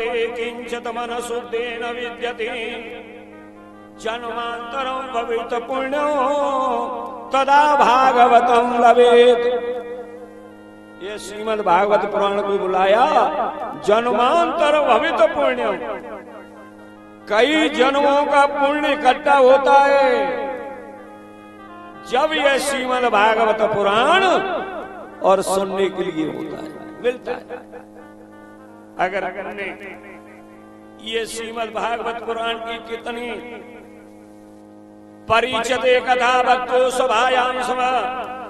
पते किंचित मनसुद्धेन विद्यते जन्मांतरं भवेत् पुण्यो तदा भागवतं लभेत्। ये श्रीमद् भागवत पुराण को बुलाया जन्मांतर भवित पुण्य, कई जन्मों का पुण्य इकट्ठा होता है जब यह श्रीमद् भागवत पुराण और सुनने के लिए होता है, मिलता है। अगर हमने ये श्रीमद् भागवत पुराण की कितनी परिचते कथा भक्तो सभायाम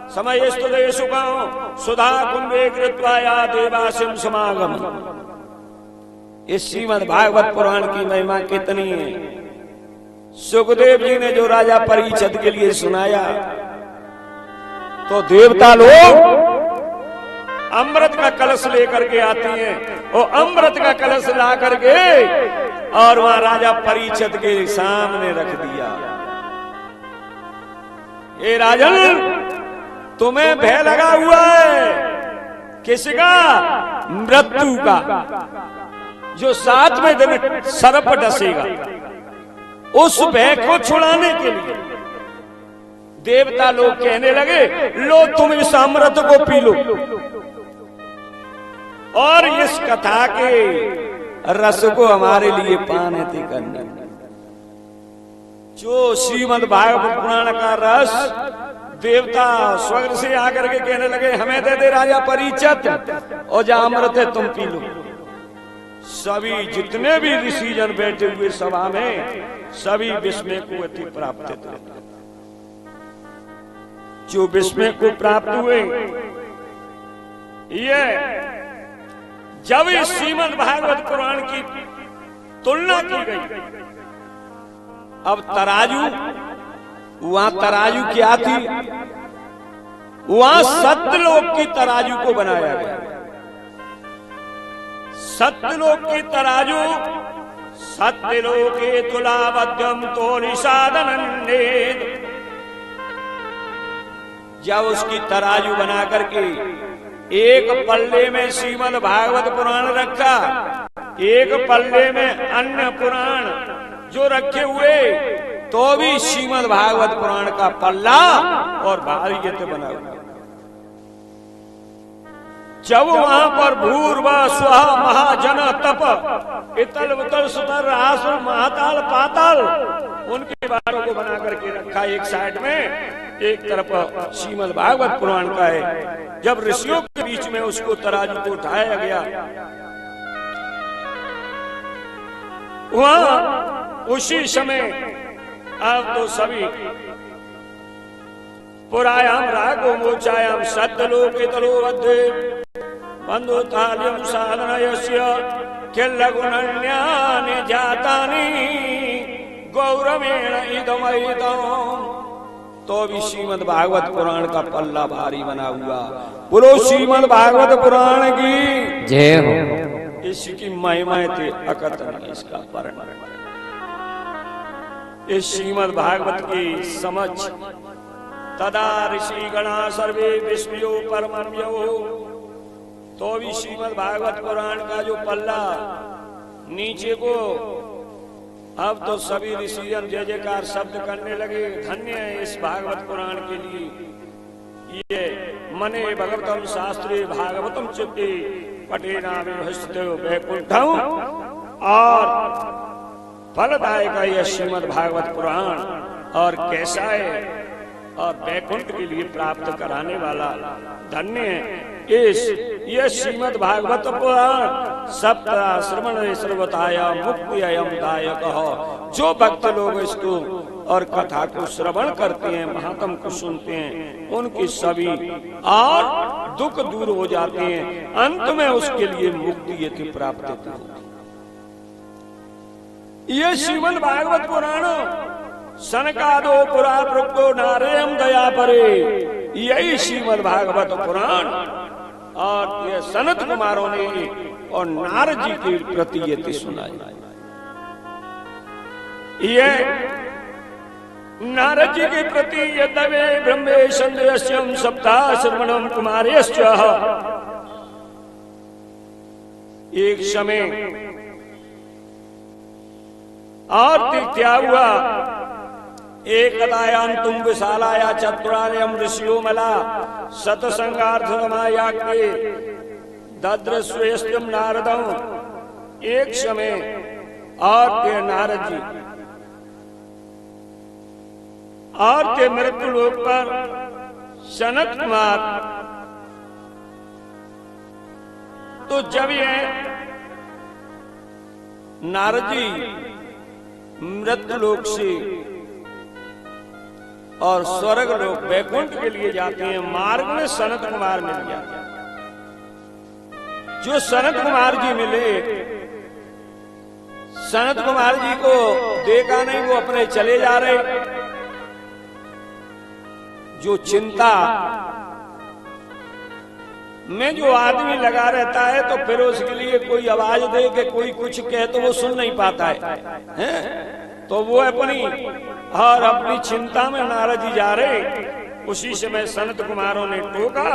समयस्तुते सुखं सुधा कुंभे कृत्वाया देवासिम समागम। इस श्रीमद् भागवत पुराण की महिमा कितनी है। सुखदेव जी ने जो राजा परीक्षित के लिए सुनाया तो देवता लोग अमृत का कलश लेकर के आते हैं, वो अमृत का कलश ला करके और वहां राजा परीक्षित के सामने रख दिया। ये राजन, तुम्हें भय लगा हुआ है किसका? मृत्यु का, जो 7वें दिन सर्प डसेगा। उस भय को छुड़ाने के लिए देवता लोग कहने लगे, लो तुम इस अमृत को पी लो और इस कथा के रस को हमारे लिए पान करना। जो श्रीमद् भागवत पुराण का रस देवता स्वर्ग से आकर के कहने लगे, हमें दे दे राजा परीक्षित, और जा अमृत है तुम पी लो। सभी जितने भी ऋषिजन बैठे हुए सभा में सभी विस्मय को अति प्राप्त थे। जो विस्मय को प्राप्त हुए, ये जब इस श्रीमद् भागवत पुराण की तुलना की गई, अब तराजू, वहां तराजू क्या थी? वहां सत्यलोक की तराजू को बनाया गया। सत्यलोक की तराजू, सत्यलोके तुलावध्यम तो निषादनन्देद। जब उसकी तराजू बना करके एक पल्ले में श्रीमद् भागवत पुराण रखा, एक पल्ले में अन्य पुराण जो रखे हुए, तो भी श्रीमद् भागवत पुराण का पल्ला और भारी बना हुआ। जब वहां पर भूर्व स्वः महाजन तप इतल उतल सुतर आसुर महाताल पाताल, उनके बारों को बना करके रखा एक साइड में, एक तरफ श्रीमद् भागवत पुराण का है। जब ऋषियों के बीच में उसको तराजू को उठाया गया, वहां उसी समय अब तो सभी पुरायाम रागो मोचायाम सत्यलोके तलोवद्धे बंधुताल्यम साधनयस्य किल्लगुणन्यानि जातानि गौरवेण इदमैदम्। तो भी श्रीमद् भागवत पुराण का पल्ला भारी बना हुआ। बोलो श्रीमद् भागवत पुराण की जय हो। इसकी महिमा थे अकथनीय, इसका वर्णन। इस श्रीमद् भागवत की समझ तदा ऋषि गणा सर्वे विस्मयो परमम्यो। तो भी श्रीमद् भागवत पुराण का जो पल्ला नीचे को, अब तो सभी ऋषिजन जय जयकार शब्द करने लगे, धन्य है इस भागवत पुराण के लिए। ये मने भगवतम शास्त्रे भागवतम चित्ते पठेना वैकुंठम, और फलदायक है यह श्रीमद् भागवत पुराण, और कैसा है, और वैकुंठ के लिए प्राप्त कराने वाला धन्य है यह श्रीमद् भागवत पुराण। सप्ता श्रवण श्रवताया मुक्ति अयम दायक हो। जो भक्त लोग इसको और कथा को श्रवण करते हैं, महात्म को सुनते हैं, उनकी सभी और दुख दूर हो जाते हैं, अंत में उसके लिए मुक्ति यति प्राप्त होती है। ये श्रीमद् भागवत पुराण सनकादो पुरा प्रोक्तो नारेयम दया परे, यही श्रीमद् भागवत पुराण और ये सनत कुमारों ने और नारद जी के प्रति ये सुनाई। ये नारद जी के प्रति यदवे ब्रह्मे संदेशम सप्ताह श्रवणम कुमारेश्च। एक समय और क्या हुआ, एकदायां तुम विशालाया चतुरार्यम ऋषियो मला सतसंगार्थमाया के दद्रस्वेष्टम नारदम। एक समय और के नारद जी और के मृत्यु लोक पर सनत कुमार, तो जब ये नारद जी मृत्यु लोक से और स्वर्ग लोक वैकुंठ के लिए जाते हैं, मार्ग में सनत कुमार मिल गया। जो सनत कुमार जी मिले, सनत कुमार जी को देखा नहीं, वो अपने चले जा रहे। जो चिंता में जो आदमी लगा रहता है, तो फिर उसके लिए कोई आवाज दे के कोई कुछ कहे तो वो सुन नहीं पाता है? तो वो अपनी चिंता में नारद जी जा रहे। उसी समय संत कुमारों ने टोका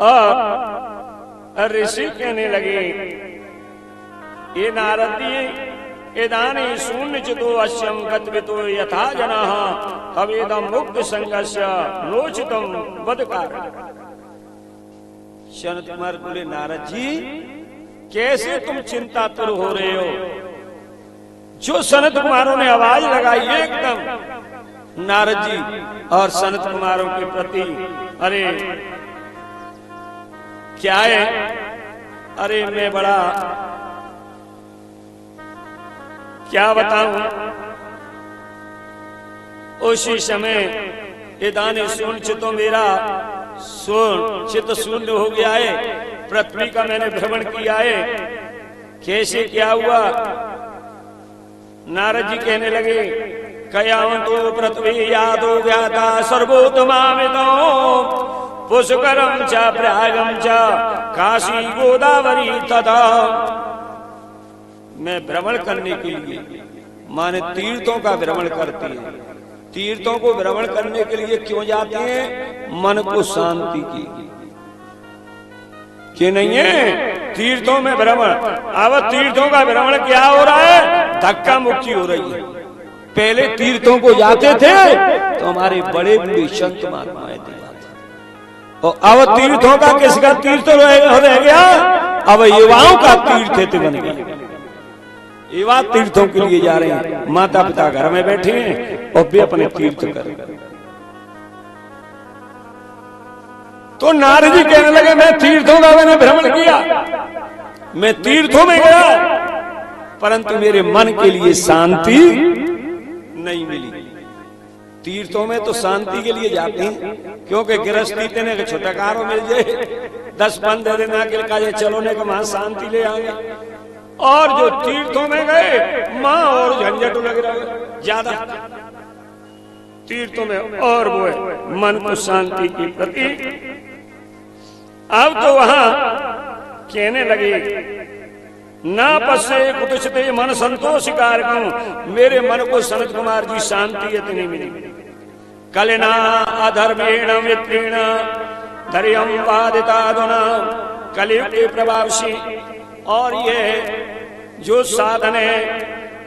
और ऋषि कहने लगे, ये नारद जी एदानी शून्य चितो अश्यम गतवितो यथा जनाः हवेदम मुक्त संगस्य नोचितम वदकार। सनत कुमार बोले, नारद जी कैसे तुम चिंतातुर हो रहे हो? जो सनत कुमारों ने आवाज लगाई एकदम नारद जी और सनत कुमारों के प्रति, अरे क्या है, अरे मैं बड़ा क्या बताऊं। उसी समय इदानी सुन चितो मेरा सुन चित शून्य हो गया है, पृथ्वी का मैंने भ्रमण किया है। कैसे क्या हुआ? नारद जी कहने लगे, कयावंतो पृथ्वी यादो ज्ञाता सर्वोत्तमामितो पुष्करम च प्रयागम च काशी गोदावरी तथा। मैं भ्रमण करने के लिए, माने तीर्थों का भ्रमण करती है। तीर्थों को भ्रमण करने के लिए क्यों जाते हैं? मन को शांति की नहीं है तीर्थों में भ्रमण। अब तीर्थों का भ्रमण क्या हो रहा है? धक्का मुक्की हो रही है। पहले तीर्थों को जाते थे तो हमारे बड़े बड़े संत महात्माएं थे, और अब तीर्थों का किसका तीर्थ रह गया? अब युवाओं का तीर्थ बन गया। युवा तीर्थों के लिए जा रहे हैं, माता पिता घर में बैठे हैं और वे अपने तीर्थ कर। तो नारद जी कहने लगे, मैं तीर्थों का मैंने भ्रमण किया, मैं तीर्थों में गया, परंतु मेरे मन के लिए शांति नहीं मिली। तीर्थों में तो शांति के लिए जाते हैं, क्योंकि गृहस्थी तेने छुटकारो मिल जाए, 10-15 दिन आके काजे चलो ने वहां शांति ले आएंगे। और जो तीर्थों में गए, मां और झंझट लग रहा है ज्यादा तीर्थों में, और वो है मन को शांति की प्रति। अब तो वहां कहने लगे, ना पसे कुतुषते मन संतोष कारकम। मेरे मन को सनत कुमार जी शांति इतनी मिली। कलिना अधर्मेण मित्रेण धैर्यं वादितादुना। कलियुग के प्रभाव से और ये जो साधन है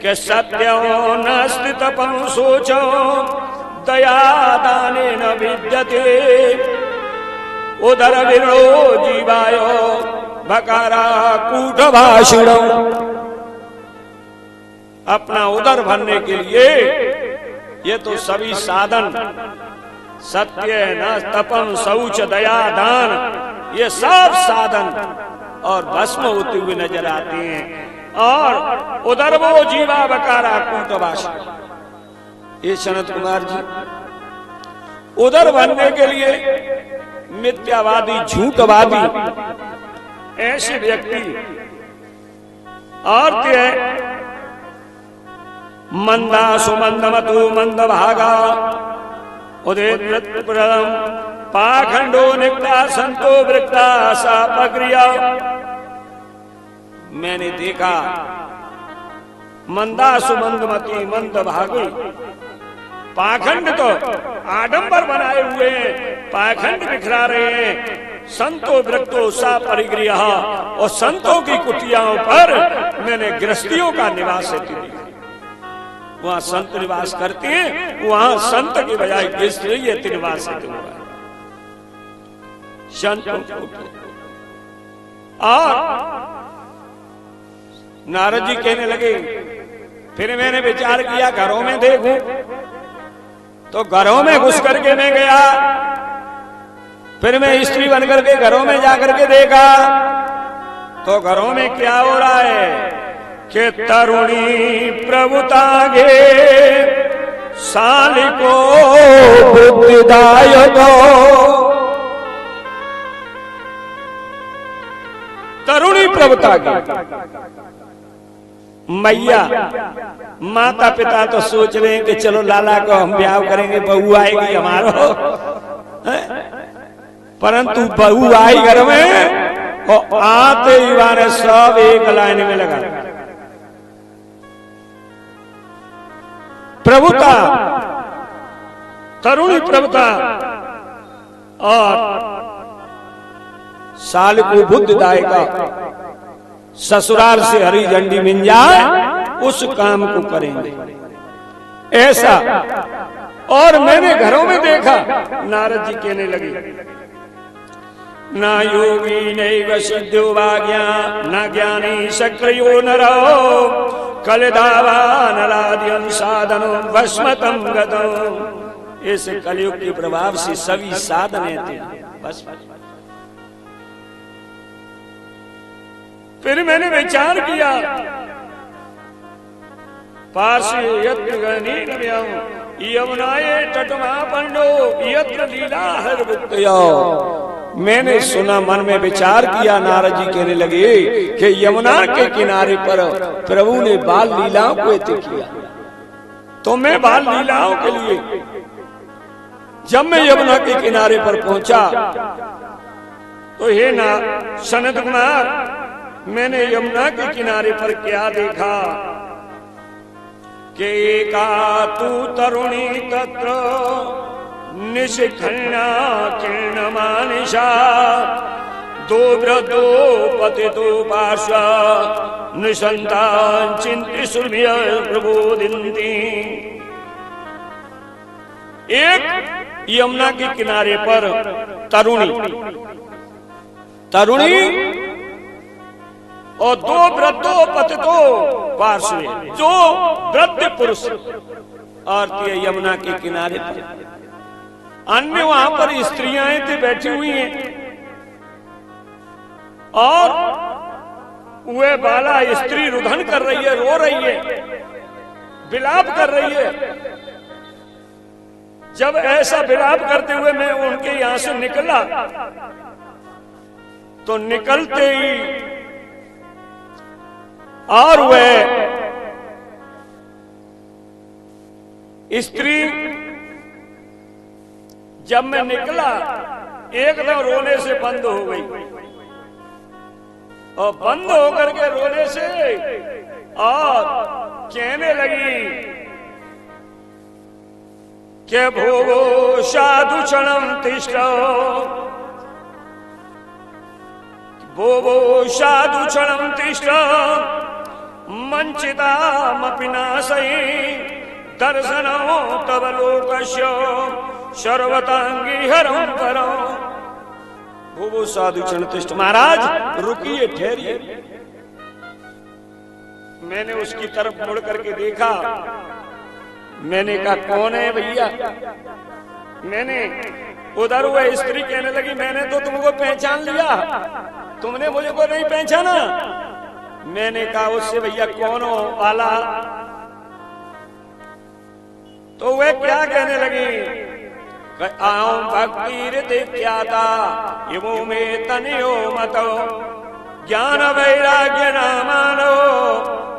कि सत्यो नास्ति तपं सोचो दया दाने न विद्यते उदर विरो जीवायो भकारा कूट भाषण। अपना उदर भरने के लिए ये तो सभी साधन, सत्य न तपम शौच दया दान, ये सब साधन और भस्म होते हुए नजर आते हैं। और उधर वो जीवा बकारा कूटवाश, ये सनत कुमार जी उधर बनने के लिए मिथ्यावादी झूठवादी ऐसे व्यक्ति और मंदा सुमंद मतु मंद भागा उदय पाखंडो निकटा संतो वृत्ता सापक्रिया। मैंने देखा मंदा सुमंदमती मंद भागी, पाखंड तो आडंबर बनाए हुए हैं, पाखंड बिखरा रहे हैं, संतो वृत्तो सा परिगृह, और संतों की कुटियाओं पर मैंने गृहस्थियों का निवास हेतु देखा। वहां संत निवास करते हैं, वहां संत के बजाय गृहस्थी निवास हेतु हुआ है। संतों और नारद जी कहने लगे, फिर मैंने विचार किया घरों में देखूं, तो घरों में घुस करके मैं गया। फिर मैं स्त्री बनकर के घरों में जाकर के देखा, तो घरों में क्या हो रहा है कि तरुणी प्रभुतागे सालिको बुद्धिदायको, तरुणी प्रभुता की मैया माता पिता तो सोच रहे हैं कि चलो लाला को हम ब्याह करेंगे, बहू आएगी हमारो, परंतु बहू आई घर में और आते ही वाले सब एक लाइन में लगा। प्रभुता, तरुणी प्रभुता और साल को बुद्धिदायका, ससुराल से हरी झंडी मिल जाए उस काम को करेंगे ऐसा। और मैंने घरों में देखा, नारद जी कहने लगे, ना योगी नैव सिद्धो भाग्या, ना ज्ञानी सक्रियो नरो, कलिदावा नराद्यं साधनो भस्मतं गतो। इस कलयुग के प्रभाव से सभी साधन थे बस। फिर मैंने विचार किया, पार्श्वे यत्र गणेन व्याम यमुनाये तटमापन्नो यत्र लीला हरवुक्तयो। मैंने सुना, मन में विचार किया, नारद जी कहने लगे कि यमुना के किनारे पर प्रभु ने बाल लीलाओं को इत्यादि किया, तो मैं बाल लीलाओं के लिए जब मैं यमुना के किनारे पर पहुंचा, तो हे ना सनत कुमार, मैंने यमुना के किनारे पर क्या देखा कि एका तू तरुणी तत्र निशिखण्डा किरणमानिशा, दो वृद्धो पतितो पार्श्व निशंतान चिंति सुरभि प्रबोधिन्ति। एक यमुना के किनारे पर तरुणी और दो वृद्धो पतितो पार्श्व, जो वृद्ध पुरुष और यमुना के किनारे पर, अन्य वहां पर स्त्रियां थी बैठी हुई हैं, और वह बाला स्त्री रुदन कर रही है, रो रही है, विलाप कर रही है। जब ऐसा विलाप करते हुए मैं उनके यहां से निकला, तो निकलते ही और वह स्त्री, जब मैं निकला एकदम रोने से बंद हो गई, और बंद होकर के रोने से और कहने लगी के भोगो साधु क्षणम तिष्ठ, भोगो साधु क्षणम तिष्ठ, मंचितामपि नाशयि दर्शनो तव लोकस्य सर्वतांगी हरं परं। भोगो साधु क्षण तिष्ठ, महाराज रुकिए, ठहरिए। मैंने उसकी तरफ मुड़ करके देखा, मैंने कहा कौन है भैया? मैंने उधर वह स्त्री कहने लगी, मैंने तो तुमको पहचान लिया, तुमने मुझे को नहीं पहचाना। मैंने कहा उससे भैया कौन हो वाला? तो वह क्या कहने लगी, आओ भक्ति हृदयाता इमो में तनियो मतो, ज्ञान वैराग्य नामानो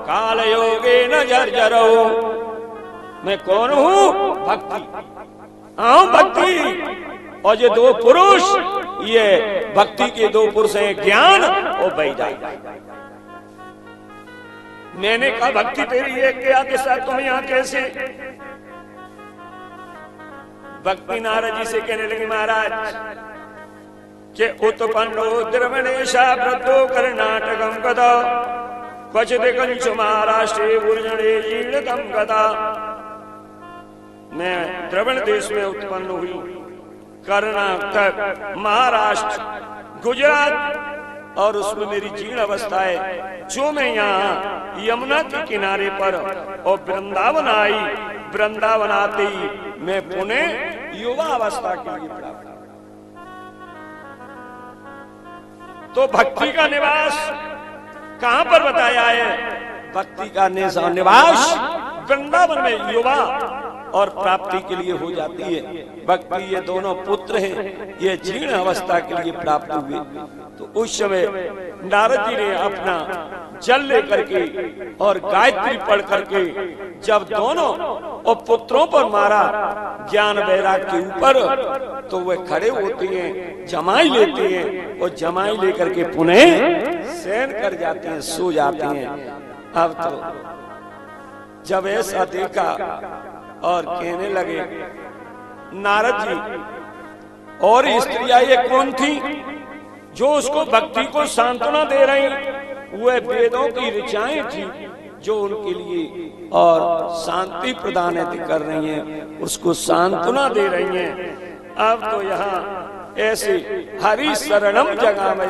काल योगे न जर्जरो। मैं कौन हूँ? भक्ति। आओ भक्ति। और ये दो पुरुष, ये भक्ति के दो पुरुष हैं, ज्ञान और वैराग्य। मैंने कहा भक्ति तेरी एक के साथ तुम यहाँ कैसे? भक्ति नारद जी से कहने लगी, महाराज के उत्पन्नो द्रवणेशा वृद्धो कर्णाटकं गता क्वचित् कंच महाराष्ट्रे उर्जणे जीर्णतम गता। मैं द्रवण देश में उत्पन्न हुई, कर्नाटक, महाराष्ट्र, गुजरात और उसमें मेरी जीर्ण अवस्था है। जो मैं यहाँ यमुना के किनारे पर और वृंदावन आई, वृंदावन आते ही मैं पुनः युवा अवस्था के लिए प्राप्त। तो भक्ति का निवास कहां पर बताया है? भक्ति का निवास वृंदावन में युवा और प्राप्ति के लिए हो जाती है। भक्ति ये दोनों पुत्र हैं, ये जीर्ण अवस्था के लिए प्राप्त हुए। तो उस समय नारद जी ने अपना जल लेकर के और गायत्री पढ़ करके जब दोनों और पुत्रों पर मारा ज्ञान वैराग के ऊपर, तो वे खड़े होते हैं, जमाई लेते हैं और जमाई लेकर के पुनः शयन कर जाते हैं, सो जाते हैं। अब तो जब ऐसा देखा और कहने लगे नारद जी, और स्त्रियां ये कौन थी जो उसको भक्ति को सांत्वना दे रही? वह वेदों की ऋचाएं थी जो उनके लिए और शांति प्रदान कर रही हैं, उसको सांत्वना दे रही हैं। अब तो यहाँ ऐसे हरि शरणम जगह में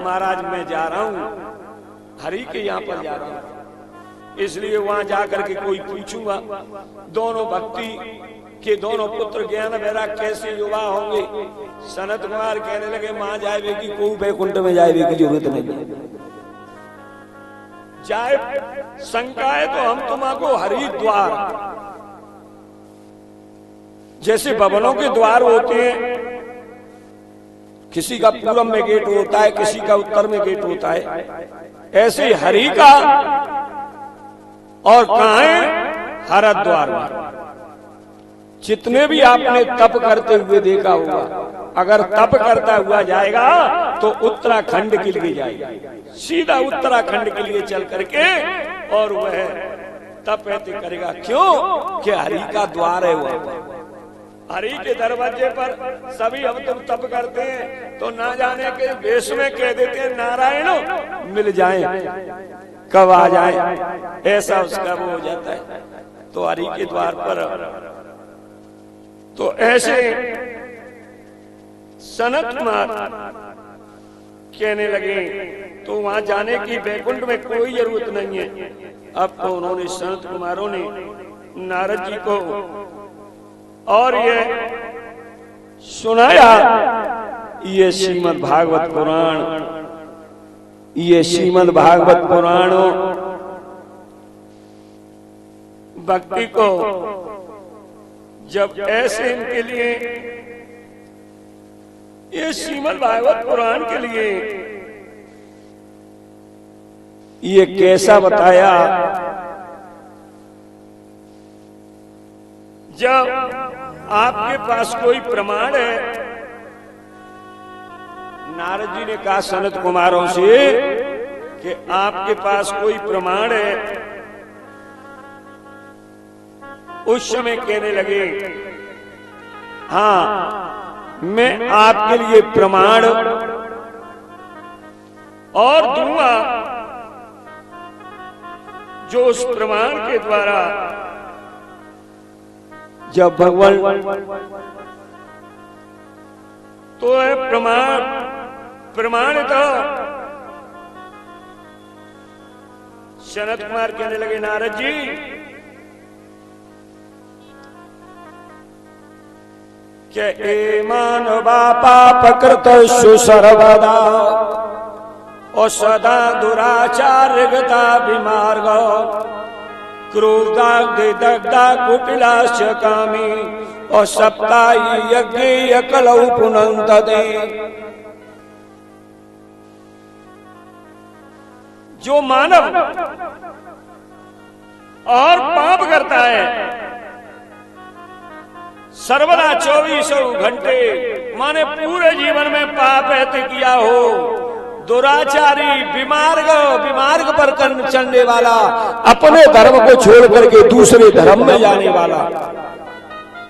महाराज मैं जा रहा हूँ, हरि के यहाँ पर जा रहा हूँ, इसलिए वहां जाकर के कोई पूछूंगा दोनों भक्ति के दोनों पुत्र ज्ञान वैराग कैसे युवा होंगे? सनत कुमार कहने लगे मां जाए की को वैकुंठ में जाए की जरूरत नहीं जाए, शंका है तो हम तुम्हारो हरिद्वार, जैसे भवनों के द्वार होते हैं, किसी का पूरब में गेट होता है, किसी का उत्तर में गेट होता है, ऐसे हरि का और कहां है? हरिद्वार में। जितने भी आपने तप करते हुए देखा होगा, अगर तप करता हुआ जाएगा तो उत्तराखंड के लिए जाएगा, सीधा उत्तराखंड के लिए चल करके और वह तप करेगा। क्यों? कि हरि का द्वार है, वह हरि के दरवाजे पर सभी हम तुम तप करते हैं तो ना जाने के वेश में कह देते हैं नारायण मिल जाए, कब आ जाए, ऐसा उसका वो हो जाता है। तो हरि के द्वार पर तो ऐसे सनत कुमार कहने लगे तो वहां जाने की वैकुंठ में कोई जरूरत नहीं है। अब तो उन्होंने सनत कुमारों ने नारद जी को और ये सुनाया, ये श्रीमद् भागवत पुराण, ये श्रीमद् भागवत पुराणों भक्ति को जब ऐसे इनके लिए, ये श्रीमद् भागवत पुराण के लिए ये कैसा बताया? जब आपके पास कोई प्रमाण है, नारद जी ने कहा सनत कुमारों से कि आपके पास कोई प्रमाण है। उस समय कहने लगे हाँ मैं आपके लिए प्रमाण और दूंगा, जो उस प्रमाण के द्वारा जब भगवान तो है प्रमाण तो सनत कुमार कहने लगे नारद जी के एमान बापा पकृत सर्वदा और सदा दुराचार्य गता विमार्ग क्रोधा कुटिलाश्च कामी और सप्ताही यज्ञ कलौ पुनंत दे। जो मानव और पाप करता है सर्वदा 24 घंटे माने पूरे जीवन में पाप ऐसे किया हो, दुराचारी विमार्ग पर चलने वाला, अपने धर्म को छोड़ करके दूसरे धर्म में जाने वाला,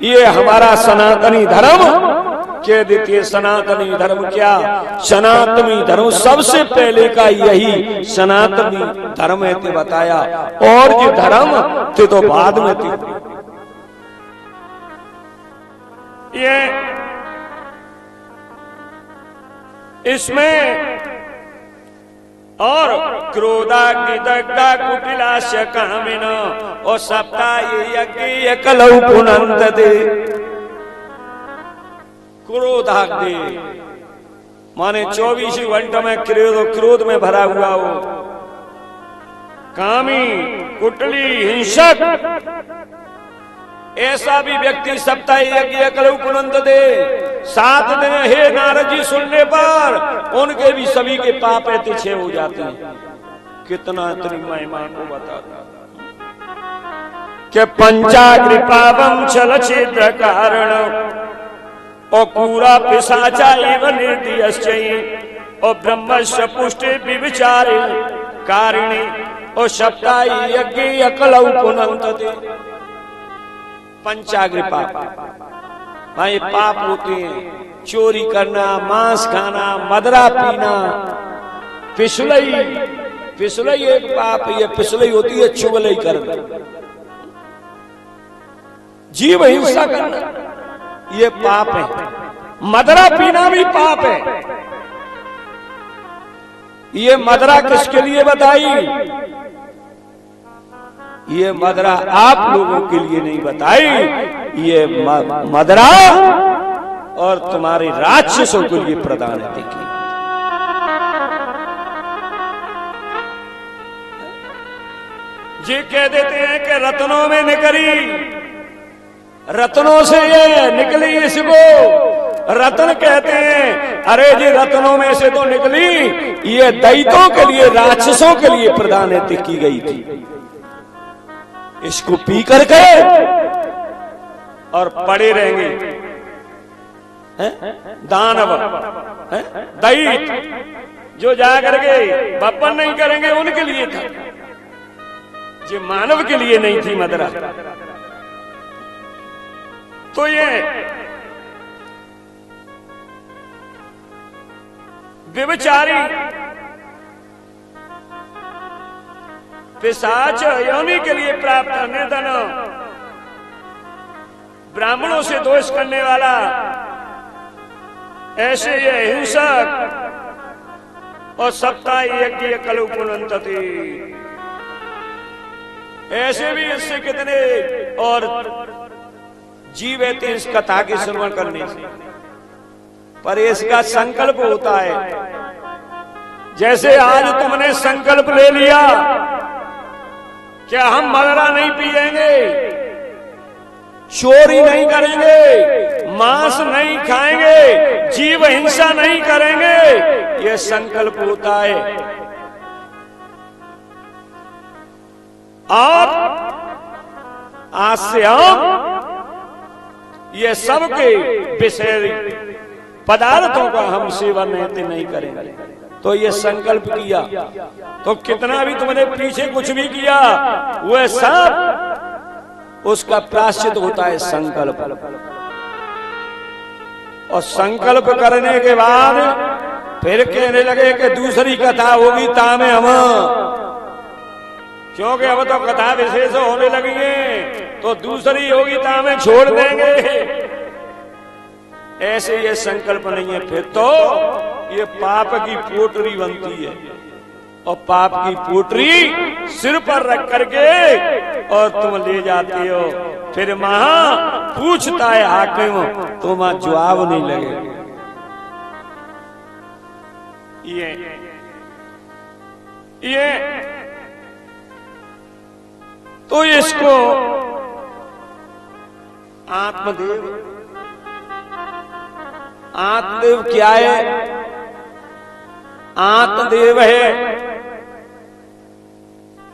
ये हमारा सनातनी धर्म कह देते सनातनी धर्म क्या? सनातनी धर्म सबसे पहले का यही सनातनी धर्म है ते बताया, और जो धर्म ते तो बाद में थे। ये इसमें और क्रोधाग्नि दग्धा कुटिलास्य कामिन और सप्ताह यज्ञ कलौ पुनंतते। क्रोधाग्नि माने 24 घंटे में क्रोध में भरा हुआ हो, कामी, कुटली, हिंसक, ऐसा भी व्यक्ति सप्ताह यज्ञ कलौ पुनंतते। 7 दिन हे नारद जी सुनने पर उनके भी सभी के पाप क्षय हो जाते हैं। कितना इतनी महिमा को बताता कि पंचाग्नि पावम छल छिद्र कारण और पूरा पिशाचा एवं निर्दयश्चयी और ब्रह्मस्य पुष्टि विविचारे कारिणी और सप्ताह यज्ञ कलौ पुनंतते। पंचाग्नि पाप, भाई पाप होते हैं, चोरी करना, मांस खाना, मदरा पीना, फिसलई, फिसलई एक पाप, ये फिसलई होती है चुगलई करना, जीव हिंसा करना, ये पाप है। मदरा पीना भी पाप है। ये मदरा किसके लिए बताई? ये मदरा आप लोगों के लिए नहीं बताई, ये मदरा और तुम्हारे राक्षसों के लिए प्रदान है। देखिए जी कह देते हैं कि रत्नों में निकली, रत्नों से ये निकली, इसको रत्न कहते हैं। अरे जी रत्नों में से तो निकली, ये दैत्यों के लिए, राक्षसों के लिए प्रदान है की गई थी। इसको पी करके और पड़े रहेंगे दानव, दैत्य, जो जा करके बपन नहीं करेंगे उनके लिए था, जो मानव के लिए नहीं थी मदरा। तो ये व्यभिचारी पिशाच योनि के लिए प्राप्त निर्धन, ब्राह्मणों से दोष करने वाला, ऐसे ये हिंसक और सप्ताह यज्ञ कलौ पुनंतते, ऐसे भी इससे कितने और जीव रहते इस कथा के श्रवण करने से। पर इसका संकल्प होता है। जैसे आज तुमने संकल्प ले लिया क्या हम मदरा नहीं पिएंगे, चोरी नहीं करेंगे, मांस नहीं खाएंगे, जीव हिंसा नहीं करेंगे, यह संकल्प होता है। आप आज से हम ये सबके विषय पदार्थों का हम सेवन नहीं करेंगे। तो ये संकल्प किया तो कितना भी तुमने पीछे कुछ भी किया वह सब उसका प्रायश्चित होता है संकल्प। और संकल्प करने के बाद फिर कहने लगे कि दूसरी कथा होगी तामे हम, क्योंकि अब तो कथा विशेष होने लगी है तो दूसरी होगी तामे छोड़ देंगे। ऐसे ये संकल्प नहीं है, फिर तो ये पाप की पोटरी बनती है और पाप की पोटरी सिर पर रख करके और तुम ले जाते हो। फिर महा पूछता है हाकिम, तुम जवाब नहीं लगेगा। ये तो इसको आत्मदेव, आत्मदेव क्या है? आत्मदेव है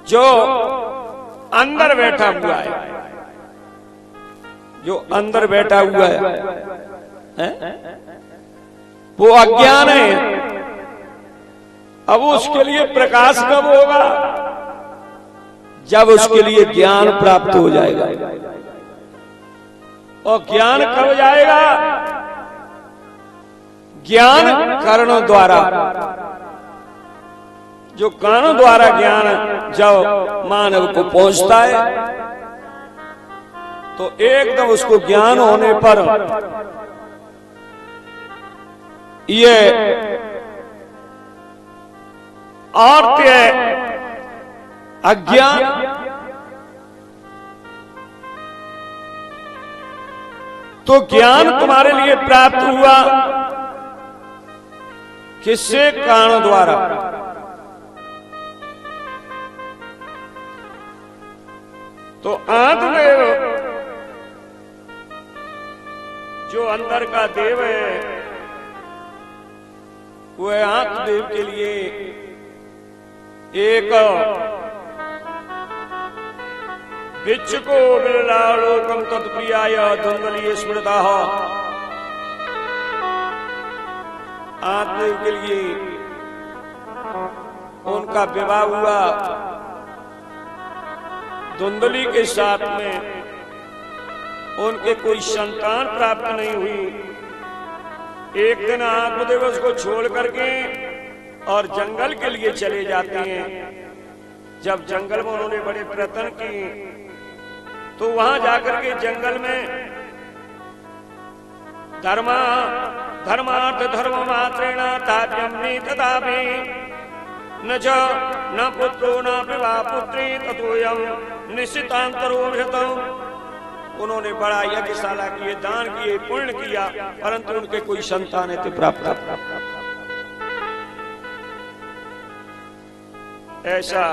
जो अंदर बैठा हुआ है, जो अंदर बैठा हुआ है? वो अज्ञान है। अब उसके लिए प्रकाश कब होगा? जब उसके लिए ज्ञान प्राप्त हो जाएगा। और ज्ञान कब जाएगा? ज्ञान कर्णों द्वारा, जो कानों द्वारा ज्ञान जब मानव को पहुंचता है तो एकदम उसको ज्ञान होने पर ये आर्त्य अज्ञान तो ज्ञान तुम्हारे लिए प्राप्त हुआ किससे? कानों द्वारा। तो आत्मदेव जो अंदर का देव है वह आत्मदेव के लिए एक बिच्छ को बिल्लालोकम तत्प्रियाय धुंधली स्मृता, आत्मदेव के लिए उनका विवाह हुआ धुंधली के साथ में, उनके कोई संतान प्राप्त नहीं हुई। एक दिन आत्मदेव उसको छोड़ करके और जंगल के लिए चले जाते हैं। जब जंगल में उन्होंने बड़े प्रयत्न किए तो वहां जाकर के जंगल में धर्मार्थ धर्म मात्रेण ताप्यम्नि तथापि न पुत्रो न विवा पुत्री ततोयम निश्चितांतरोभृतम्। उन्होंने बड़ा यज्ञशाला किए, दान किए, पुण्य किया, परंतु उनके कोई संतान थे प्राप्त। ऐसा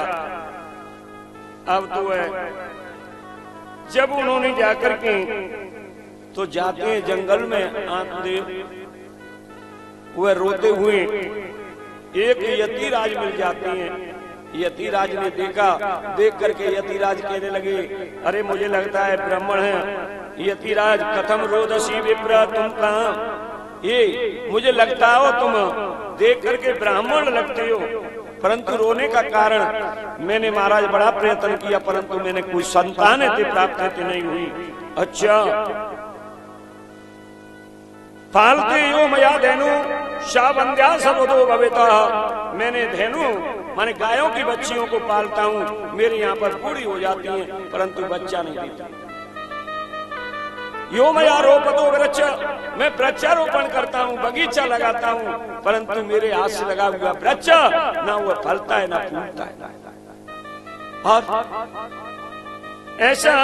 अब तो है। जब उन्होंने जाकर के तो जाते हैं जंगल में आत्मदेव, वह रोते हुए एक यतिराज मिल जाते हैं। यतिराज ने देखा, देख करके यतिराज कहने लगे, अरे मुझे लगता है ब्राह्मण है। यतिराज कथम रोदसी विप्र, तुम कहाँ? ये मुझे लगता हो तुम देख करके ब्राह्मण लगते हो, परंतु रोने का कारण मैंने महाराज बड़ा प्रयत्न किया परंतु मैंने कोई संतान प्राप्त नहीं हुई। अच्छा, पालते यो मया धेनु शाबंध्या सबोधो भवेता, मैंने धेनु माने गायों की बच्चियों को पालता हूँ, मेरे यहाँ पर बूढ़ी हो जाती हैं परंतु बच्चा नहीं देती। यो मया रोपतो वृक्ष, मैं वृक्षारोपण करता हूँ, बगीचा लगाता हूँ, परंतु मेरे हाथ से लगा हुआ वृक्ष ना वो फलता है ना फूलता है। और ऐसा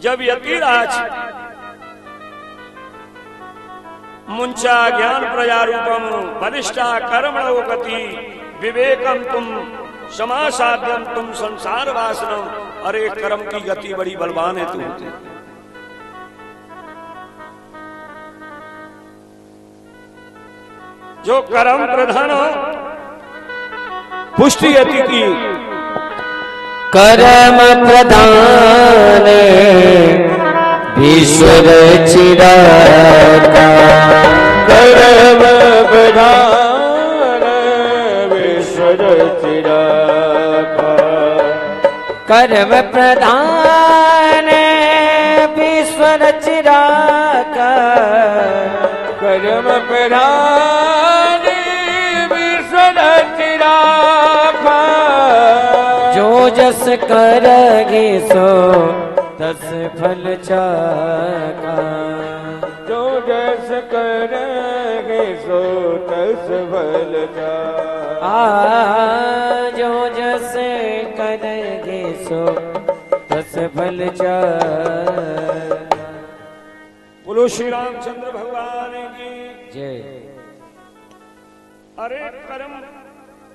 जब यतिराज मुंचा ज्ञान प्रजारूपम वरिष्ठा कर्मणो गति विवेकम तुम समासाध्यम तुम संसार वासनम, अरे कर्म की गति बड़ी बलवान है तू होती। जो कर्म प्रधान हो पुष्टि यति की, कर्म प्रधान ईश्वर चिरागा, कर्म प्रधान ईश्वर चिरागा, कर्म प्रधान ईश्वर चिरागा, कर्म प्रधान ईश्वर चिरागा, जो जस करगे सो तस फल चाका, जो जस करेंगे सो तस फल चाका, जो जस करगे सो तस फल चाका। बोलो श्री रामचंद्र भगवान की जय। अरे कर्म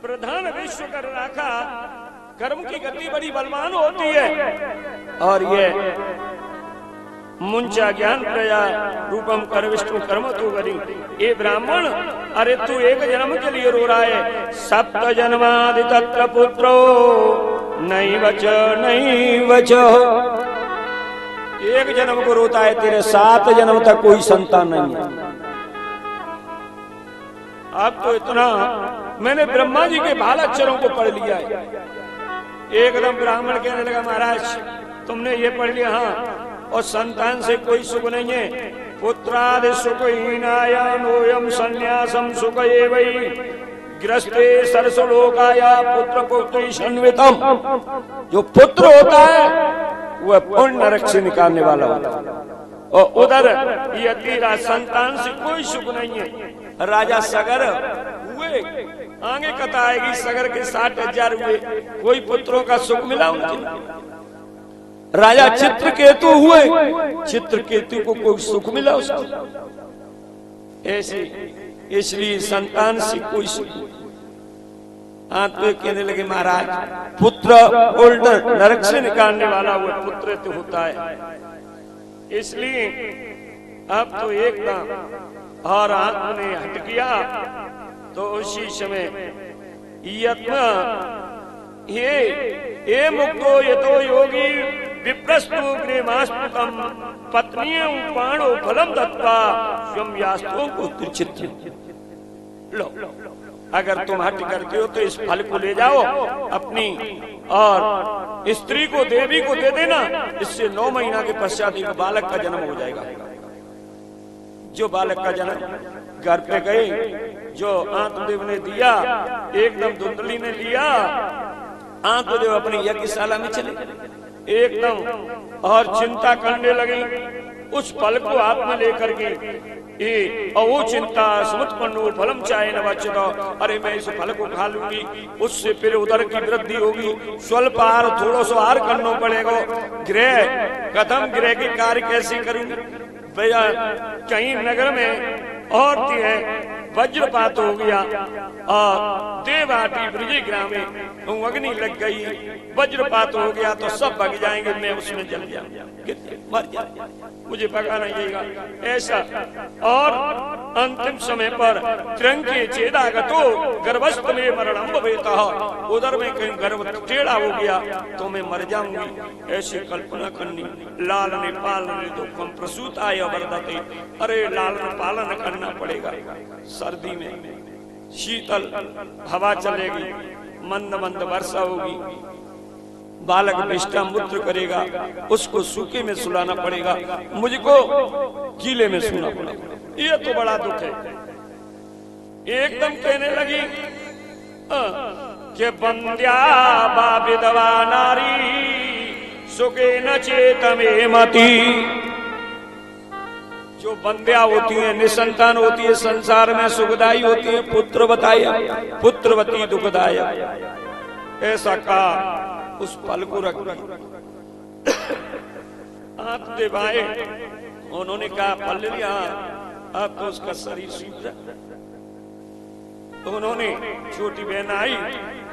प्रधान विश्व कर रखा, कर्म की गति बड़ी बलवान होती है। और ये मुंचा ज्ञान प्रया रूपम कर विष्णु कर्म तू करी, ये ब्राह्मण अरे तू एक जन्म के लिए रो रहा है, सप्त जन्मादि तत्र पुत्रो नहीं बचो, एक जन्म को रोता है, तेरे 7 जन्म तक कोई संतान नहीं है। अब तो इतना मैंने ब्रह्मा जी के बाल अक्षरों को पढ़ लिया है। एकदम ब्राह्मण कहने लगा, महाराज तुमने ये पढ़ लिया, हाँ, और संतान से कोई सुख नहीं है, पुत्रादि सुखहीनाय नोयम संन्यासम सुख एवै ग्रस्ते सरसलोकाया पुत्र पुत्री संवितम। जो पुत्र होता है वह पूर्ण नरक से निकालने वाला होता है। और उधर यतीरा संतान से कोई सुख नहीं है। राजा सगर हुए, आगे कथा आएगी, सगर के 60,000 हुए, कोई पुत्रों का सुख मिला उनके। राजा चित्रकेतु हुए, चित्रकेतु को कोई सुख मिला उसको। ऐसे इसलिए संतान से कोई सुख। तो कहने लगे महाराज पुत्र उल्टा नरक से निकालने वाला वो पुत्र तो होता है। इसलिए अब तो एकदम और आत्मा ने हट गया तो उसी समय ये मुक्तो यतो योगी विप्रस्तु गृहमास्पृतम पत्नी उपाणो फलम दत्वा स्वयं यास्तों को त्रिचित्र। लो अगर तुम हट करते हो तो इस फल को ले जाओ अपनी और स्त्री को देवी को दे देना, इससे 9 महीना के पश्चात एक बालक का जन्म हो जाएगा। जो बालक का जन्म घर पे गए, जो आत्मदेव ने दिया, एकदम धुंधली ने लिया, आत्मदेव अपनी यज्ञशाला में चले एकदम और चिंता करने लगे। उस फल को हाथ में लेकर के वो चिंता समुत्पन्नो फलम चाहे न बचता, अरे मैं इस फल को खा लूंगी, उससे फिर उदर की वृद्धि होगी, स्वल्प आहार थोड़ा सा आहार करना पड़ेगा, गृह कदम गृह के कार्य कैसे करूंगी। भैया कहीं नगर में औरतें हैं, वज्रपात हो गया और देवाटी ब्रज ग्राम में अग्नि लग गई, वज्रपात हो गया तो सब भग जाएंगे, मैं उसमें जल जाऊंगा, मर जाऊंगा, मुझे पका नहीं जाएगा ऐसा। और अंतिम समय पर त्र्यंके चेदागतो गर्भस्थ में मरणम भवेतः, उधर में कहीं गर्भ टेढ़ा हो गया तो मैं मर जाऊंगी, ऐसी कल्पना करनी। लालने पालने दुखम प्रसूताय वर्धते, अरे लालन पालन करना पड़ेगा। सर्दी में शीतल हवा चलेगी, मंद मंद वर्षा होगी, बालक विष्टा मूत्र करेगा, उसको सूखे में सुलाना पड़ेगा, मुझको गीले में सुना पड़ेगा। ये तो बड़ा दुख है। एकदम कहने लगी कि बंद्या बा विधवा नारी सुखे न चेतमे मती। जो बंद्या होती है, निसंतान होती है, संसार में सुखदायी होती है, पुत्रवती दुखदाय। ऐसा कहा, उस फल को रख आत्मदेव आए, उन्होंने कहा फल लिया, अब तो उसका शरीर सूख रहा। उन्होंने छोटी बहन आई,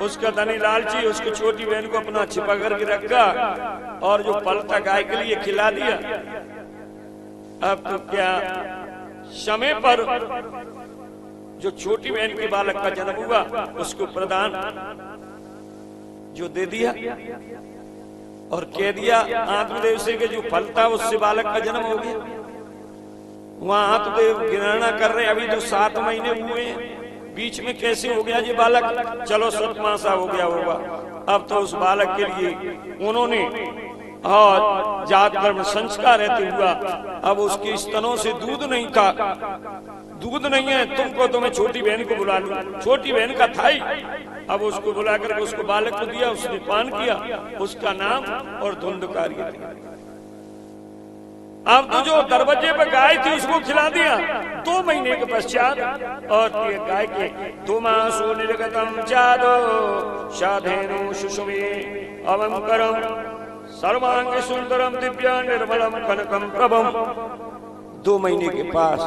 उसका धनी लालची, उसकी छोटी बहन को अपना छिपा करके रखा और जो फल था गाय के लिए खिला दिया। अब तो क्या समय पर जो छोटी बहन के बालक का जन्म हुआ उसको प्रदान जो दे दिया और कह दिया आत्मदेव से कि जो फल था उससे बालक का जन्म हो गया। वहां आत्मदेव गिनना कर रहे, अभी तो 7 महीने हुए हैं, बीच में कैसे हो गया ये बालक। चलो 7 मासा हो गया होगा। अब तो उस बालक के लिए उन्होंने और जात धर्म संस्कार रहते हुआ, अब उसके स्तनों से दूध नहीं था, दूध नहीं है तुमको, तो मैं छोटी बहन को बुला लूं। छोटी बहन का था ही, अब उसको बुला करके उसको बालक को दिया, उसने पान किया, उसका नाम और धुंधकार किया। अब तो जो दरवाजे पर गाय थी उसको खिला दिया 2 महीने के पश्चात। और गाय के 2 मासो निर्गतम चादो शाधेनु सुषुमे अवम करम सर्वांग सुंदरम दिव्य निर्मलम कनकम प्रभम। 2 महीने के पास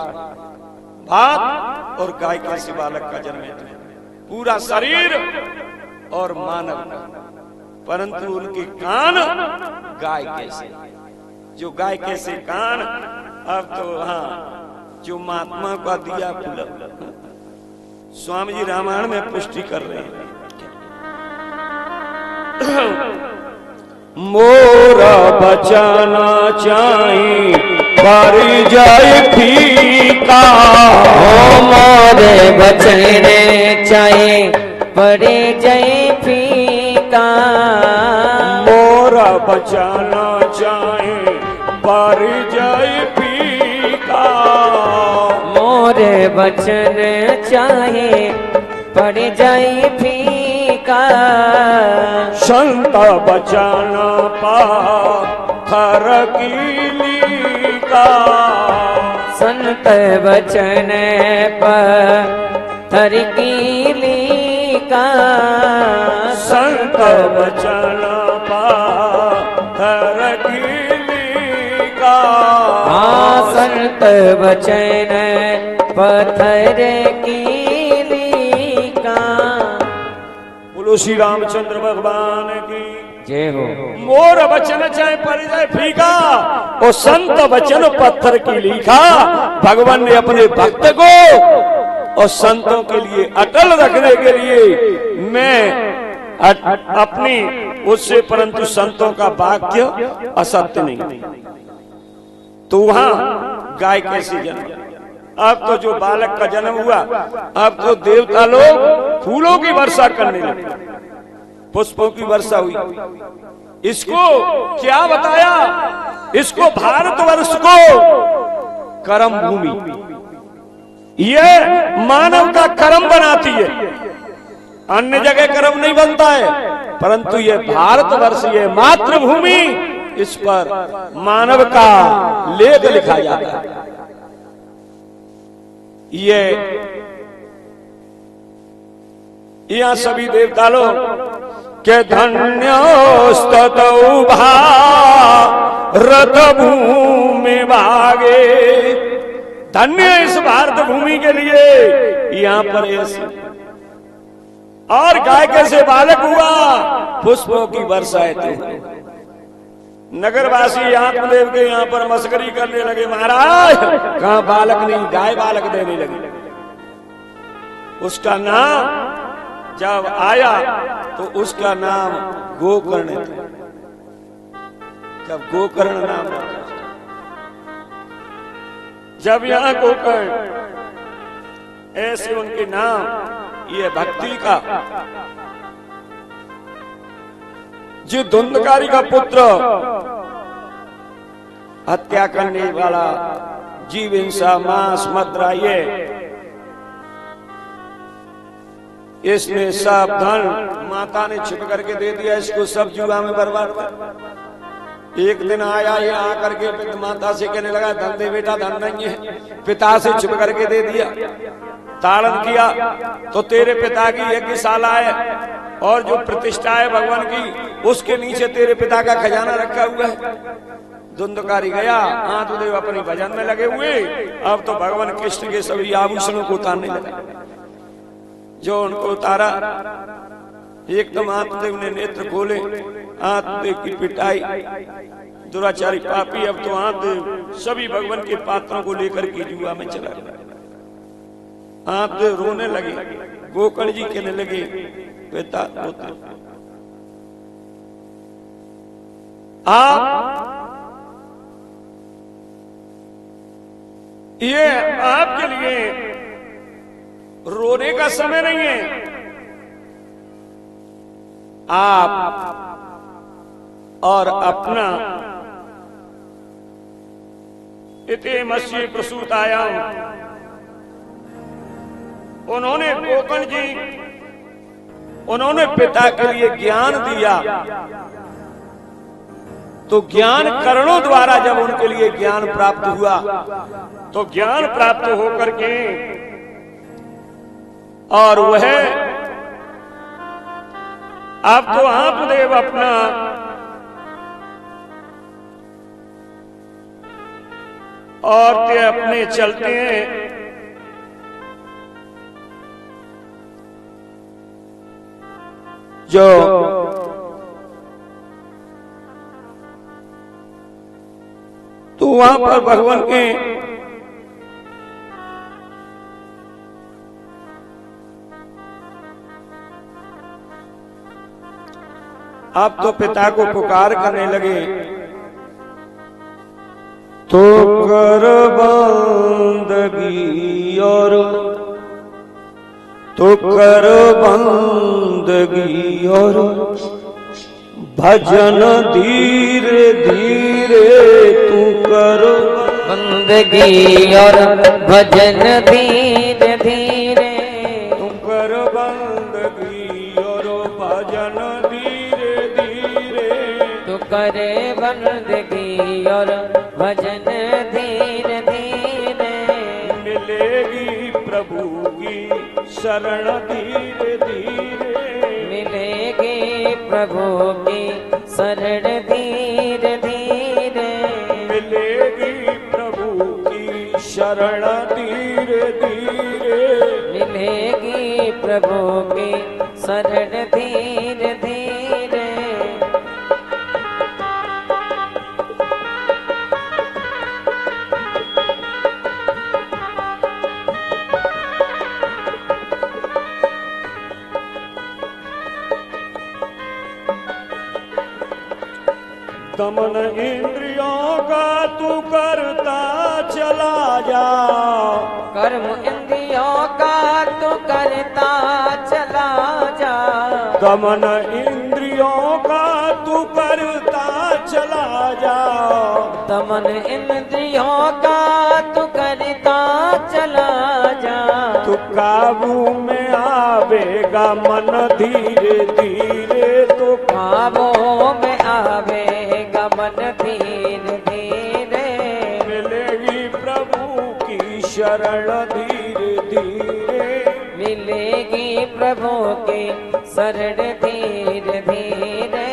भात और गाय कैसे बालक का जन्म है, पूरा शरीर और मानव, परंतु उनके कान गाय कैसे, जो गाय कैसे कान। अब तो हाँ जो महात्मा का दिया फूल, स्वामी जी रामायण में पुष्टि कर रहे हैं। मोरा बचाना चाहे बारी जाए फीका, मोरे बचने चाहे पड़े जाए फीका। मोरा बचाना चाहे बारी जाए फीका, मोर वचन चाहे पड़ जाए फीका, संत वचन पाथर कीली का, संत वचन पत्थर कीली का, संत वचन पाथर कीली का, हाँ संत वचन पत्थर कीली का। बोलो श्री रामचंद्र भगवान की जय हो। मोर वचन चाहे पड़ जाए फीका और संत वचन पत्थर की लिखा। भगवान ने अपने भक्त को और संतों के लिए अटल रखने के लिए मैं अपनी उससे परंतु संतों का वाक्य असत्य नहीं। तो वहां गाय कैसे जन्म? अब तो जो बालक का जन्म हुआ, अब तो देवता लोग फूलों की वर्षा करने लगे, पुष्पों की वर्षा हुई। इसको क्या बताया? इसको भारतवर्ष को कर्म भूमि, ये मानव का कर्म बनाती है। अन्य जगह कर्म नहीं बनता है, परंतु ये भारतवर्ष, ये मातृभूमि, इस पर मानव का लेख लिखा जाता है। ये यहाँ सभी देवता लोग के धन्योस्ततौ भारत भूमि भागे, धन्य इस भारत भूमि के लिए यहाँ पर ऐसे। और गाय कैसे बालक हुआ? पुष्पों की वर्षा थी। नगरवासी आत्मदेव के यहाँ पर मस्करी करने लगे, महाराज कहाँ बालक नहीं, गाय बालक देने लगी। उसका नाम जब आया तो उसका नाम गोकर्ण था। जब गोकर्ण नाम रखा, जब यहाँ गोकर्ण, ऐसे उनके नाम, ये भक्ति का, जो धुंधकारी का पुत्र, हत्या करने वाला, जीव हिंसा, मांस मदिरा, ये इसने सब धन माता ने छिप करके दे दिया, इसको सब जुआ में बर्बाद कर। एक दिन आया ये आकर के माता से कहने लगा, धन दे बेटा, धन नहीं है। पिता से छिप करके दे दिया, ताड़न किया तो तेरे पिता की यज्ञशाला है और जो प्रतिष्ठा है भगवान की, उसके नीचे तेरे पिता का खजाना रखा हुआ है। धुंधकारी गया, आत्मदेव अपने भजन में लगे हुए। अब तो भगवान कृष्ण के सभी आभूषणों को उतारने लगे। जो उनको उतारा, एकदम आत्मदेव ने नेत्र खोले, आत्मदेव की पिटाई, दुराचारी पापी। अब तो आत्मदेव सभी भगवान के पात्रों को लेकर के जुआ में चला गया। आत्मदेव रोने लगे। गोकर्ण जी कहने लगे, पिता आप, ये आपके लिए रोने का समय नहीं है। आप और अपना इते मत्स्य प्रसूतायाम, उन्होंने गोकर्ण जी, उन्होंने पिता के लिए ज्ञान दिया, तो ज्ञान करणों द्वारा जब उनके लिए ज्ञान प्राप्त हुआ, तो ज्ञान प्राप्त होकर के और वह अब तो आत्मदेव अपना और ते अपने चलते हैं। जो तो वहां पर भगवान के आप तो पिता को पुकार करने लगे, तो कर बंदगी और तो कर बंदगी और भजन धीरे धीरे तू कर बंदगी और भजन धीरे धीरे। तुम कर बंदगी और भजन धीरे धीरे। तू करे बंदगी और भजन धीरे धीरे। मिलेगी प्रभु की शरण धीरे धीरे। मिलेगी प्रभु की शरण धीरे धीरे। मिलेगी प्रभु की शरण धीरे धीरे। मिलेगी प्रभु की शरण धीरे धीरे। दमन इंद्रियों का तू करता चला जा। कर्म इंद्रियों का तू करता चला जा। दमन इंद्रियों का तू करता चला जा। दमन इंद्रियों का तू करता चला जा। तू काबू में आवेगा मन धीरे धीरे। तो काबू में आवेगा मन धीरे धीरे। मिलेगी प्रभु की शरण धीरे धीरे। मिलेगी प्रभु की शरण धीरे धीरे।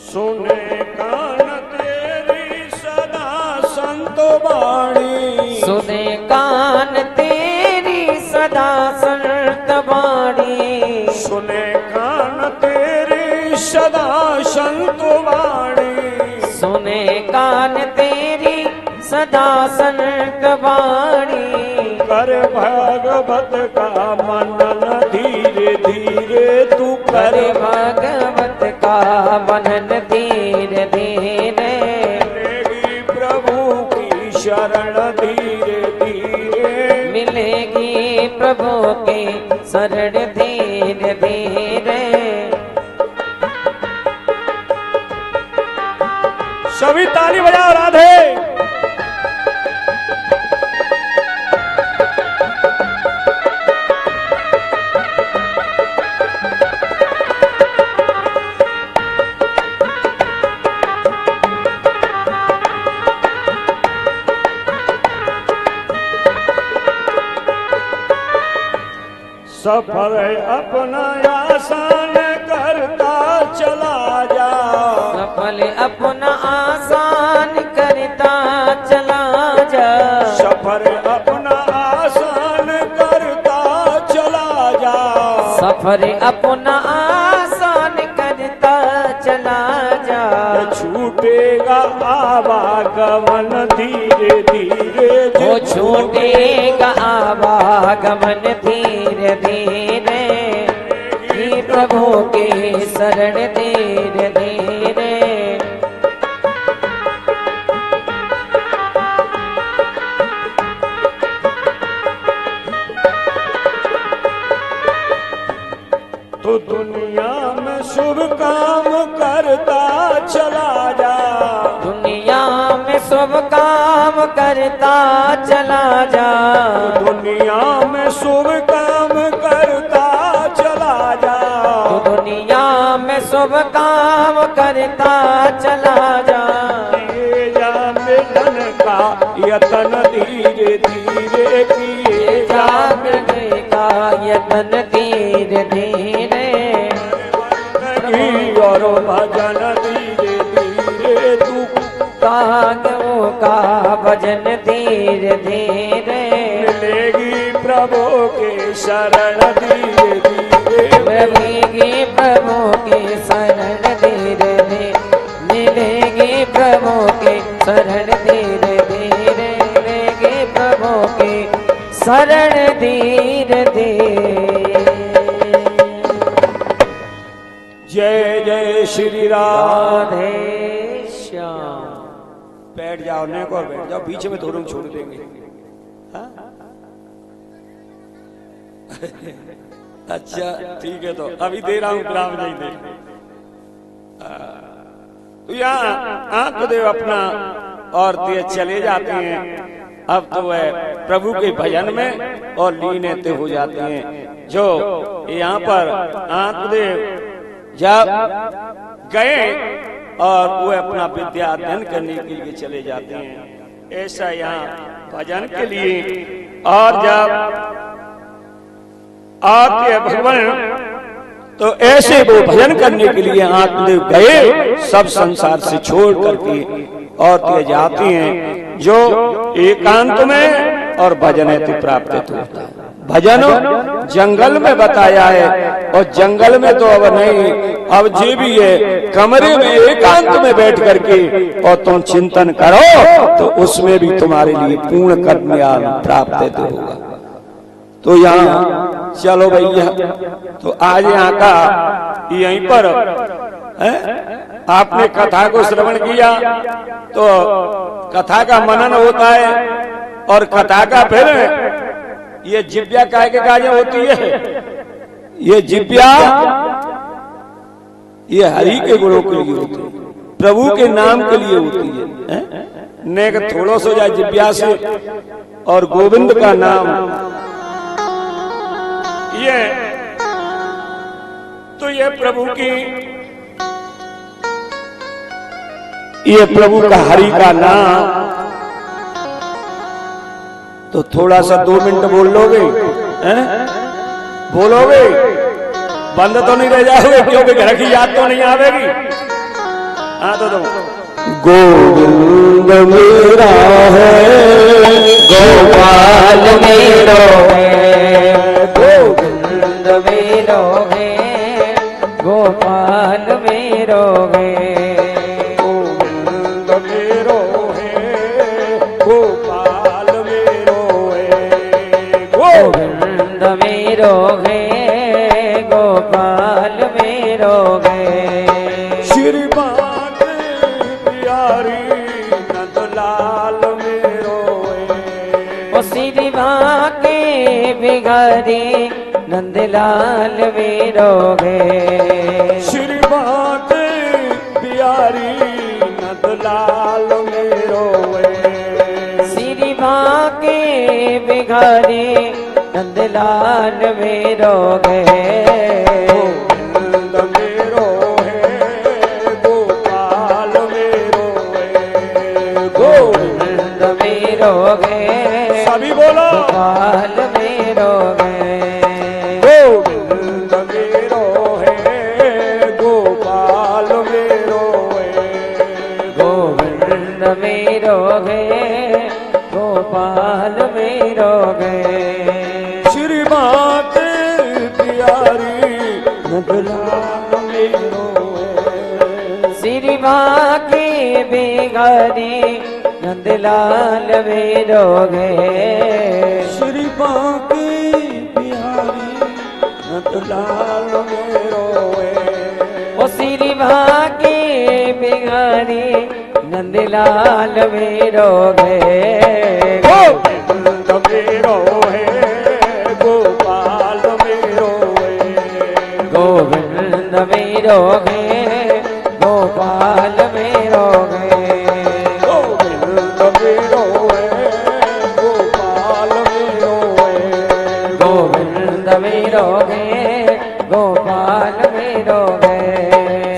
सुने कान तेरी सदा संत वाणी। सुने कान तेरी सदा संत वाणी। सुने कान तेरी सदा संत वाणी। सुने कान तेरी सदा संत वाणी। कर भागवत का मनन धीरे धीरे। तू कर भागवत का मनन धीरे धीरे। मिलेगी प्रभु की शरण धीरे धीरे। मिलेगी प्रभु की शरण धीरे धीरे। सभी ताली बजाओ राधे। सफर अपना आसान करता चला जा। सफल अपना आसान करता चला जा। सफर अपना आसान करता चला जा। सफर अपना आसान करता चला जा। छूटेगा आवागमन धीरे धीरे। वो छूटेगा आवागमन धीरे धीरे। ही प्रभु की शरण धीरे धीरे। तो दुनिया में शुभ काम करता चला जा। दुनिया में शुभ काम करता चला जा। दुनिया में शुभ काम करता चला जा। दुनिया में शुभ काम करता चला जा। किए जा मिलन का यतन धीरे धीरे। किए जा मिलने का यतन धीरे धीरे। और भजन धीरे धीरे। तू कागों का भजन धीरे धीरे। मिलेगी प्रभु के शरण धीरे धीरे। मिलेगी प्रभु की शरण धीरे धीरे। मिलेगी प्रभु की शरण धीरे धीरे। मिलेगी प्रभु की शरण धीरे धीरे। जय जय श्री राम। राधे श्याम। बैठ जाओ, नेक और बैठ जाओ, बीच में थोड़ा छोड़ देंगे। हाँ? अच्छा ठीक है, तो अभी दे रहा हूं, ग्राम नहीं दे। तो यहाँ आंख देव अपना और तेज चले जाते हैं। अब तो वह प्रभु के भजन में और लीन हो जाते हैं। जो यहाँ पर आंख देव जब गए और वो अपना विद्या अध्ययन करने के लिए चले जाते हैं, ऐसा यहाँ भजन के लिए। और जब आके भगवान तो ऐसे वो भजन करने के लिए आत्मदेव गए, सब संसार से छोड़ करके और ते जाते हैं जो एकांत में और भजन हेतु प्राप्त होता है। भजन जंगल में बताया है, और जंगल में तो अब नहीं, अब जे भी है कमरे में एकांत में बैठ करके और तुम चिंतन करो तो उसमें भी तुम्हारे लिए पूर्ण कल्याण प्राप्त होगा। तो यहाँ चलो भैया, तो आज यहाँ का यहीं पर आपने कथा को श्रवण किया, तो कथा का मनन होता है, और कथा का फिर ये जिव्या काय के कार्य होती है। ये जिव्या ये हरि के गुणों के लिए होती है, प्रभु के नाम के लिए होती है। नेक थोड़ो सो जाए जिव्या से, और गोविंद का नाम ये तो ये प्रभु की, ये प्रभु का हरि का नाम। तो थोड़ा सा 2 मिनट बोल लोगे, बोलोगे, बंद तो नहीं रह जाओगे, क्योंकि घर की याद तो नहीं आवेगी। हाँ तो गोविंद मेरा है, गोपाल मेरो है, गोविंद मेरो है, गोपाल मेरो है, गोविंद मेरो है, गोपाल मेरो है, गोविंद मेरो है, गोपाल मेरो है, श्री बात प्यारी नंदलाल मेरो है, ओ श्री बाके बिहारी नंदलाल मेरो है, श्री बात प्यारी नंदलाल मेरो है, श्री बाके बिहारी नंदलाल मेरो है, गोविंद मेरो है, गोपाल मेरो है, गोविंद मेरो है, सभी बोलो, गोपाल मेरो है, गोविंद मेरो है, गोपाल मेरो है, गोविंद मेरो है, गोपाल मेरो है, श्री मात प्यारी नंदलाल मेरो है, श्री बाके बिहारी नंदलाल मेरो है, श्री बाकी बिहारी नंदलाल मेरो है, ओ श्री बाके बिहारी नंदलाल मेरो है, गोविंद मेरो है, गोपाल मेरो है, गोविंद मेरो है, गोपाल मेरो है, गोविंद मेरो है, गोपाल मेरो है, गोविंद मेरो है, गोपाल मेरो है,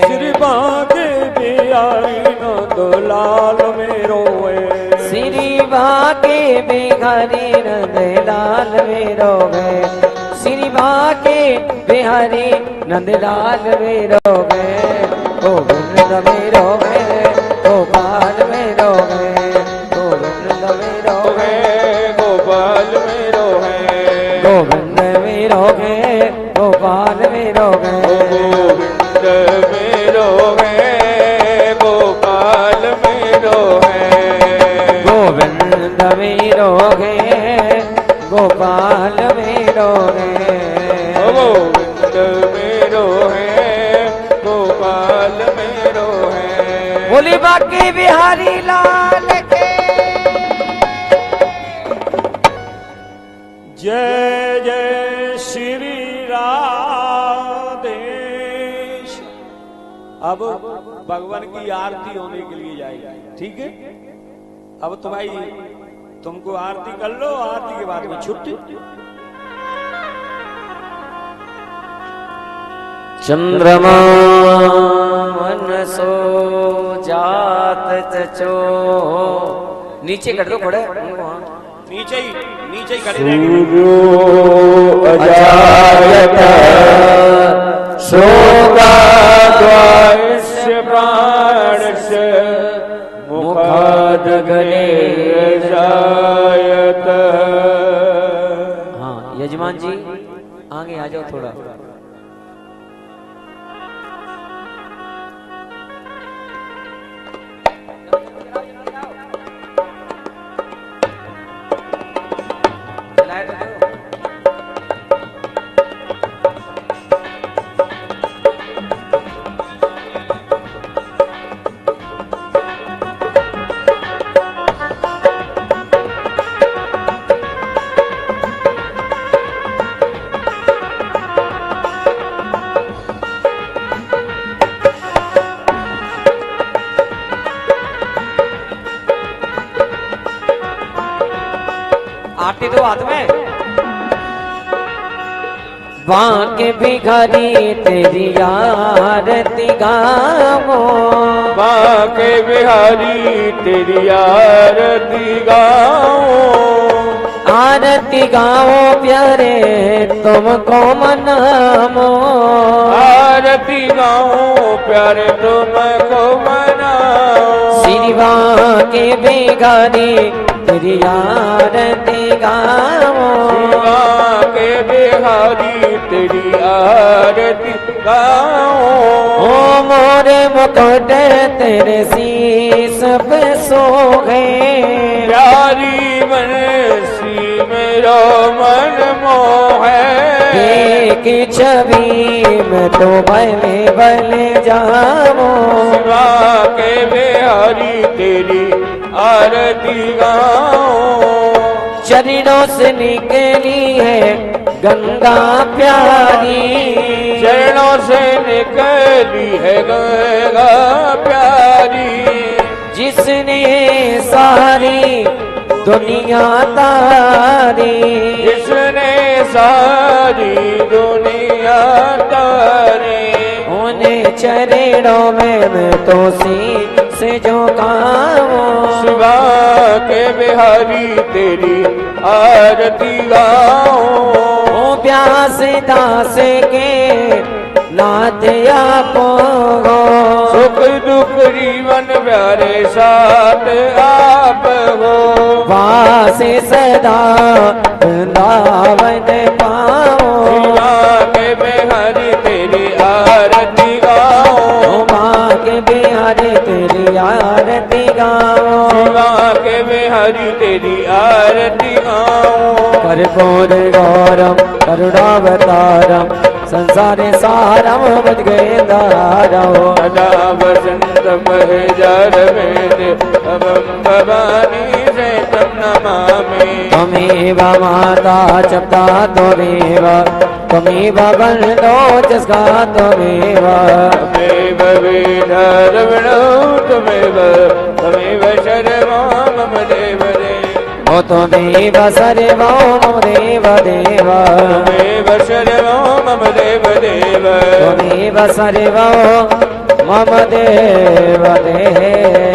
श्री बाके बिहारी नंदलाल मेरो है, श्री बाके बिहारी नंदलाल मेरो है, श्री बाके बिहारी नंदलाल मेरो है, गोविंद मेरो है, गोपाल मेरो है, गोविंद मेरो है, गोपाल मेरो है, गोविंद मेरो है, गोपाल मेरो है, गोविंद मेरो है, गोपाल मेरो है, गोविंद मेरो है, गोपाल मेरो है, गोविंद मेरो है, बोली बाकी बिहारी लाल के जय जय श्री राधे। अब भगवान की आरती होने के लिए जाएगी, ठीक है। अब तुमको आरती कर लो, आरती के बाद में छुट्टी। चंद्रमा मनसो जात चचो। नीचे कर दो खड़े, नीचे ही खड़े रहेंगे। सूर्यो अजायत शोकाद्वास्य प्राणस्य मुखाद् गले जायत। हाँ यजमान जी आगे आ जाओ थोड़ा। आरती दो हाथ में। बांके भिखारी तेरी आरती गावो। बांके बिहारी तेरी आरती गाओ। आरती गाओ प्यारे तुमको मनामो। आरती गाओ प्यारे तुमको मनाओ। श्री बांके भिखारी तेरी आरती गावो। के बिहारी तेरी आरती गाओ। ओ मोरे मुकुट तेरे शीस पे सोहे। प्यारी बंसी मेरो मन मोहे। एक छवि में तो भले भले जाओ। शिवा के बिहारी तेरी आरती गाओ। चरणों से निकली है गंगा प्यारी। चरणों से निकली है गंगा प्यारी। जिसने सारी दुनिया तारी। जिसने सारी दुनिया तारी। उन्हें चरणों में मैं तो से झुकाऊं। शिवा के बिहारी तेरी आरती गाओ। ओ प्यास दास के नाथ आपो। सुख दुख जीवन प्यारे साथ आप हो। वासे सदा वृंदावन पाओ। शिवा के बिहारी तेरी आरती गाओ। माँ के बिहारी तेरी आरती गाओ। शिवा के बिहारी तेरी आरती गाओ। कर्पूर गौरम करुणावतारम संसारे सारम बज गए दारो। सदा वसंत महजार में अबम भवानी से तम नमामि। त्वमेव माता चप्ता त्वमेव त्वमेव बन्धो जस्का त्वमेव। त्वमेव वेदारवणो त्वमेव त्वमेव शर्मा मम देव देव। ओ त्वमेव सर्वो मम देव देव। त्वमेव शर्मा मम देव देव। त्वमेव सर्वो मम देव देव।